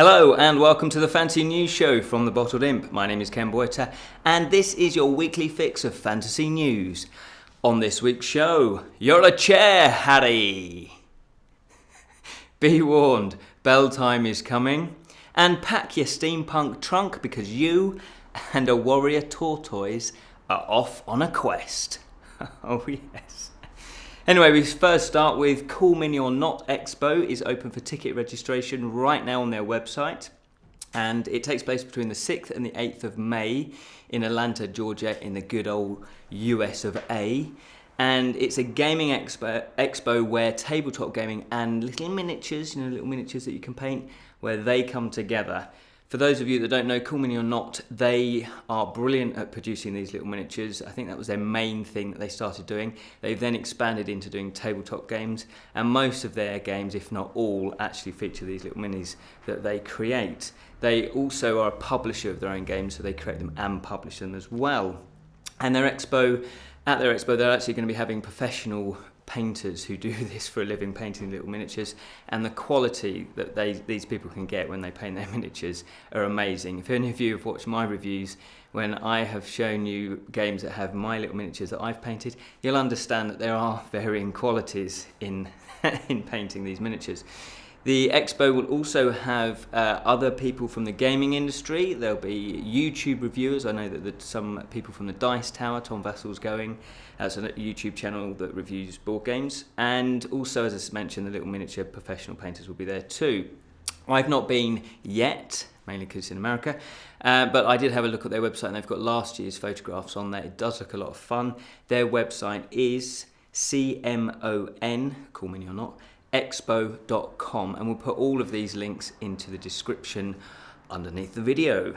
Hello and welcome to the Fantasy News Show from the Bottled Imp. My name is Ken Boyter and this is your weekly fix of fantasy news. On this week's show, you're a chair, Harry! Be warned, bell time is coming. And pack your steampunk trunk because you and a warrior tortoise are off on a quest. Oh yes. Anyway, we first start with Call Me or Not Expo is open for ticket registration right now on their website. And it takes place between the 6th and the 8th of May in Atlanta, Georgia, in the good old US of A. And it's a gaming expo where tabletop gaming and little miniatures that you can paint, where they come together. For those of you that don't know, Call Me or Not, they are brilliant at producing these little miniatures. I think that was their main thing that they started doing. They've then expanded into doing tabletop games, and most of their games, if not all, actually feature these little minis that they create. They also are a publisher of their own games, so they create them and publish them as well. And at their expo, they're actually going to be having professional painters who do this for a living, painting little miniatures, and the quality that these people can get when they paint their miniatures are amazing. If any of you have watched my reviews when I have shown you games that have my little miniatures that I've painted, you'll understand that there are varying qualities in in painting these miniatures. The expo will also have other people from the gaming industry. There'll be YouTube reviewers. I know that some people from the Dice Tower, Tom Vassel's going. That's a YouTube channel that reviews board games. And also, as I mentioned, the little miniature professional painters will be there too. I've not been yet, mainly because it's in America, but I did have a look at their website and they've got last year's photographs on there. It does look a lot of fun. Their website is CMON, Call Me or Not, expo.com, and we'll put all of these links into the description underneath the video.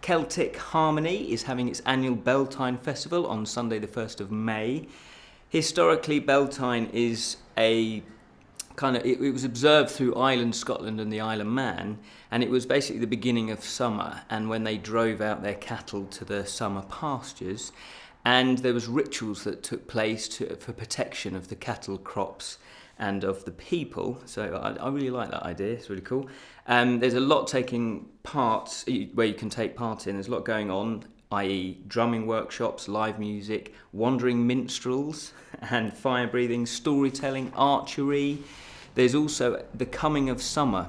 Celtic Harmony is having its annual Beltane Festival on Sunday the 1st of May. Historically, Beltane is a kind of, it was observed through Ireland, Scotland and the Isle of Man, and it was basically the beginning of summer, and when they drove out their cattle to the summer pastures, and there was rituals that took place for protection of the cattle crops and of the people. So I really like that idea. It's really cool. There's a lot taking part where you can take part in. There's a lot going on, i.e. drumming workshops, live music, wandering minstrels and fire breathing, storytelling, archery. There's also the coming of summer,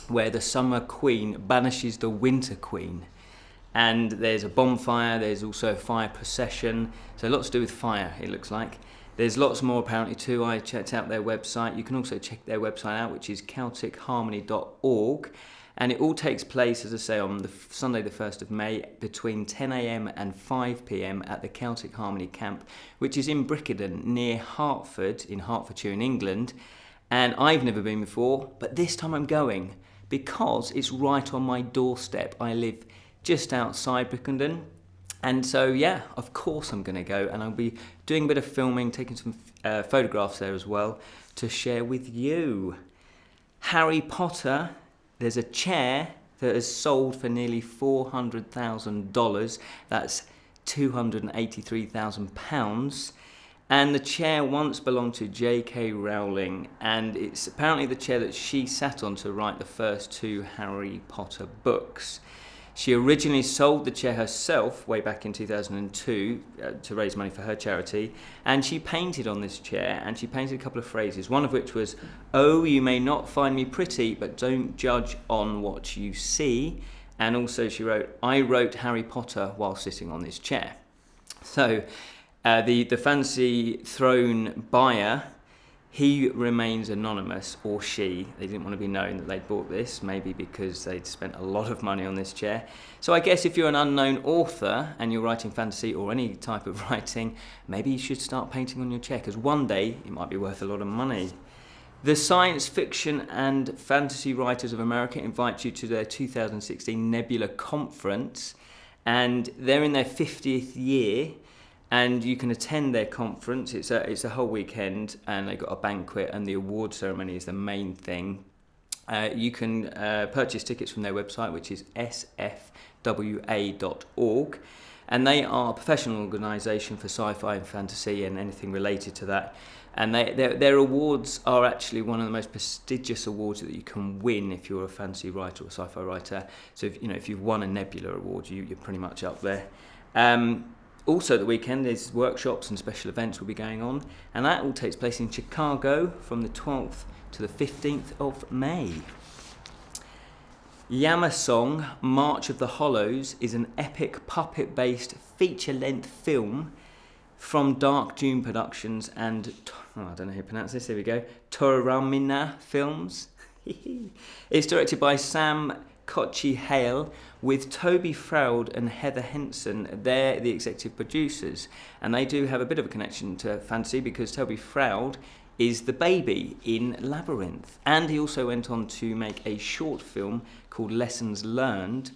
where the summer queen banishes the winter queen. And there's a bonfire, there's also a fire procession. So lots to do with fire, it looks like. There's lots more apparently too. I checked out their website. You can also check their website out, which is celticharmony.org. And it all takes place, as I say, on the Sunday the 1st of May between 10 a.m. and 5 p.m. at the Celtic Harmony camp, which is in Brickerton near Hertford, in Hertfordshire in England. And I've never been before, but this time I'm going because it's right on my doorstep. I live just outside Brickerton. And so, yeah, of course I'm going to go, and I'll be doing a bit of filming, taking some photographs there as well to share with you. Harry Potter, there's a chair that has sold for nearly $400,000. That's £283,000. And the chair once belonged to J.K. Rowling, and it's apparently the chair that she sat on to write the first 2 Harry Potter books. She originally sold the chair herself way back in 2002 to raise money for her charity, and she painted on this chair, and she painted a couple of phrases, one of which was, "Oh, you may not find me pretty, but don't judge on what you see." And also she wrote, "I wrote Harry Potter while sitting on this chair." So the Fantasy Throne buyer, he remains anonymous, or she. They didn't want to be known that they'd bought this, maybe because they'd spent a lot of money on this chair. So I guess if you're an unknown author and you're writing fantasy or any type of writing, maybe you should start painting on your chair, because one day it might be worth a lot of money. The Science Fiction and Fantasy Writers of America invite you to their 2016 Nebula Conference, and they're in their 50th year. And you can attend their conference. It's a whole weekend, and they've got a banquet, and the award ceremony is the main thing. You can purchase tickets from their website, which is sfwa.org. And they are a professional organisation for sci-fi and fantasy and anything related to that. And their awards are actually one of the most prestigious awards that you can win if you're a fantasy writer or sci-fi writer. So if you've won a Nebula award, you're pretty much up there. Also at the weekend, there's workshops and special events will be going on, and that all takes place in Chicago from the 12th to the 15th of May. Yamasong, March of the Hollows, is an epic puppet-based feature-length film from Dark Dune Productions and, I don't know how to pronounce this, here we go, Toramina Films. It's directed by Sam Kochi-Hale, with Toby Froud and Heather Henson. They're the executive producers, and they do have a bit of a connection to fantasy because Toby Froud is the baby in Labyrinth, and he also went on to make a short film called Lessons Learned,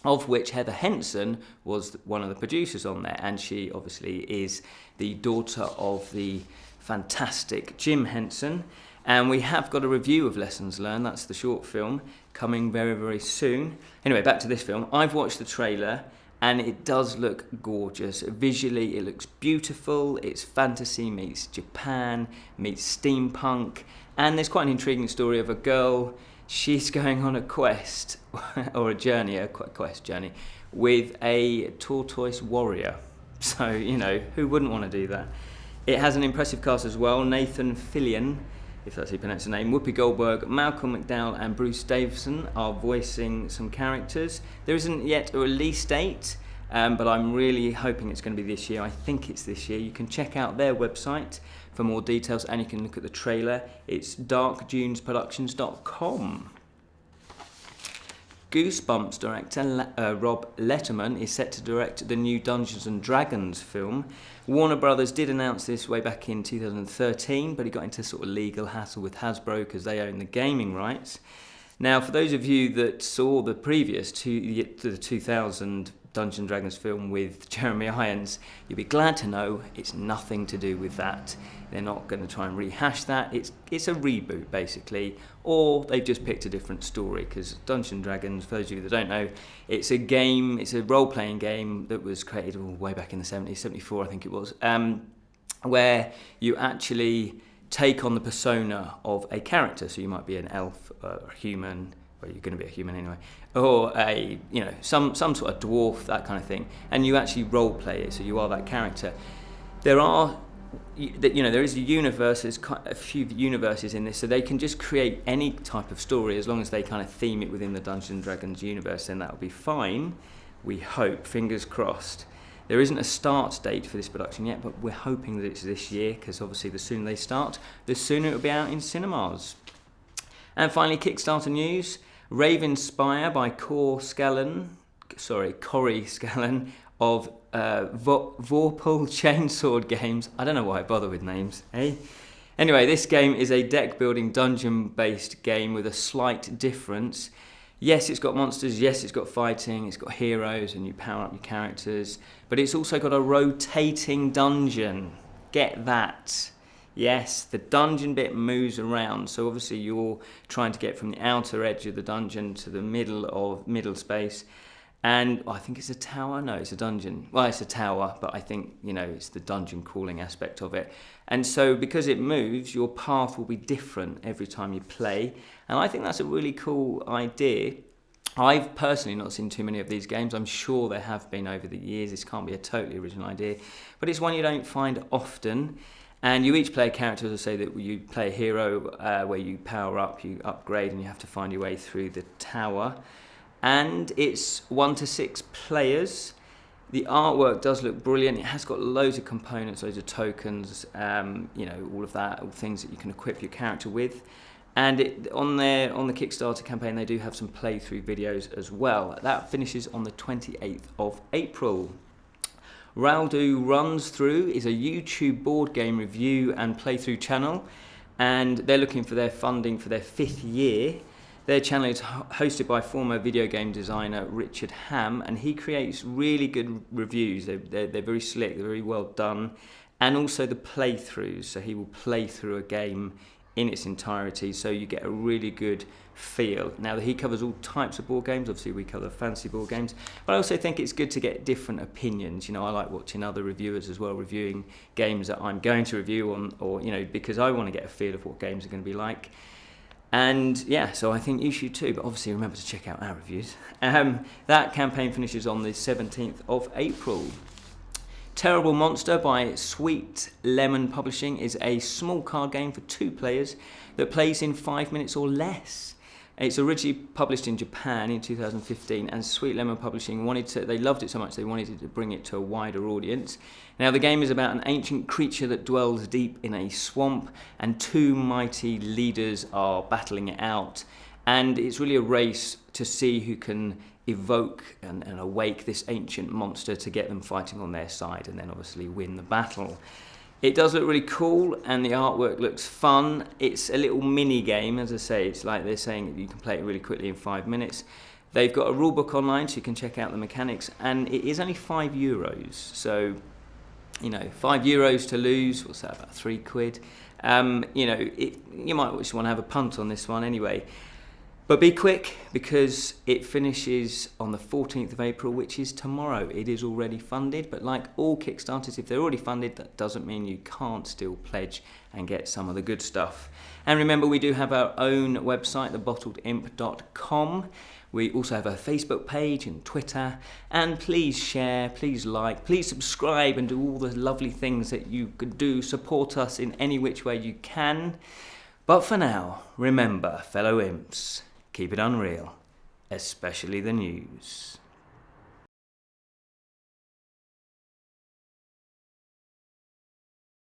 of which Heather Henson was one of the producers on there, and she obviously is the daughter of the fantastic Jim Henson. And we have got a review of Lessons Learned, that's the short film, coming very, very soon. Anyway, back to this film. I've watched the trailer, and it does look gorgeous. Visually, it looks beautiful. It's fantasy meets Japan, meets steampunk, and there's quite an intriguing story of a girl. She's going on a quest, or a journey, a quest journey, with a tortoise warrior. So, who wouldn't want to do that? It has an impressive cast as well. Nathan Fillion, if that's how you pronounce the name, Whoopi Goldberg, Malcolm McDowell and Bruce Davison are voicing some characters. There isn't yet a release date, but I'm really hoping it's going to be this year. I think it's this year. You can check out their website for more details, and you can look at the trailer. It's darkdunesproductions.com. Goosebumps director Rob Letterman is set to direct the new Dungeons & Dragons film. Warner Brothers did announce this way back in 2013, but he got into sort of legal hassle with Hasbro because they own the gaming rights. Now, for those of you that saw the previous the 2000 Dungeons & Dragons film with Jeremy Irons, you'll be glad to know it's nothing to do with that. They're not going to try and rehash that. It's a reboot, basically, or they've just picked a different story, because Dungeons & Dragons, for those of you that don't know, it's a game, it's a role-playing game that was created way back in the 70s, 74 I think it was, where you actually take on the persona of a character. So you might be an elf, a human, well, you're going to be a human anyway, or a some sort of dwarf, that kind of thing, and you actually role play it, so you are that character. There is a universe, there's a few universes in this, so they can just create any type of story as long as they kind of theme it within the Dungeons & Dragons universe, then that'll be fine. We hope, fingers crossed. There isn't a start date for this production yet, but we're hoping that it's this year, because obviously the sooner they start, the sooner it'll be out in cinemas. And finally, Kickstarter news. Ravingspire by Cory Scanlan of Vorpal Chainsword Games. I don't know why I bother with names, eh? Anyway, this game is a deck-building, dungeon-based game with a slight difference. Yes, it's got monsters, yes, it's got fighting, it's got heroes, and you power up your characters, but it's also got a rotating dungeon. Get that. Yes, the dungeon bit moves around, so obviously you're trying to get from the outer edge of the dungeon to the middle space, and I think it's a tower. No, it's a dungeon. Well, it's a tower, but I think it's the dungeon crawling aspect of it. And so because it moves, your path will be different every time you play, and I think that's a really cool idea. I've personally not seen too many of these games. I'm sure there have been over the years. This can't be a totally original idea, but it's one you don't find often. And you each play a character, as I say, that you play a hero where you power up, you upgrade, and you have to find your way through the tower. And it's 1 to 6 players. The artwork does look brilliant. It has got loads of components, loads of tokens, all of that, all things that you can equip your character with. And on the Kickstarter campaign, they do have some playthrough videos as well. That finishes on the 28th of April. Raldo Runs Through is a YouTube board game review and playthrough channel, and they're looking for their funding for their 5th year. Their channel is hosted by former video game designer Richard Ham, and he creates really good reviews. They're very slick, they're very well done, and also the playthroughs. So he will play through a game in its entirety, so you get a really good feel. Now, he covers all types of board games. Obviously, we cover fantasy board games, but I also think it's good to get different opinions. You know, I like watching other reviewers as well, reviewing games that I'm going to review on, or, you know, because I want to get a feel of what games are going to be like. And yeah, so I think you should too, but obviously remember to check out our reviews. That campaign finishes on the 17th of April. Terrible Monster by Sweet Lemon Publishing is a small card game for 2 players that plays in 5 minutes or less. It's originally published in Japan in 2015, and Sweet Lemon Publishing they loved it so much they wanted to bring it to a wider audience. Now, the game is about an ancient creature that dwells deep in a swamp, and 2 mighty leaders are battling it out. And it's really a race to see who can evoke and awake this ancient monster to get them fighting on their side, and then obviously win the battle. It does look really cool, and the artwork looks fun. It's a little mini game, as I say. It's like they're saying you can play it really quickly in 5 minutes. They've got a rulebook online, so you can check out the mechanics, and it is only €5. So, you know, €5 to lose, what's that, about £3? You know, you might just want to have a punt on this one anyway. But be quick, because it finishes on the 14th of April, which is tomorrow. It is already funded, but like all Kickstarters, if they're already funded, that doesn't mean you can't still pledge and get some of the good stuff. And remember, we do have our own website, thebottledimp.com. We also have a Facebook page and Twitter. And please share, please like, please subscribe, and do all the lovely things that you could do. Support us in any which way you can. But for now, remember, fellow imps, keep it unreal, especially the news.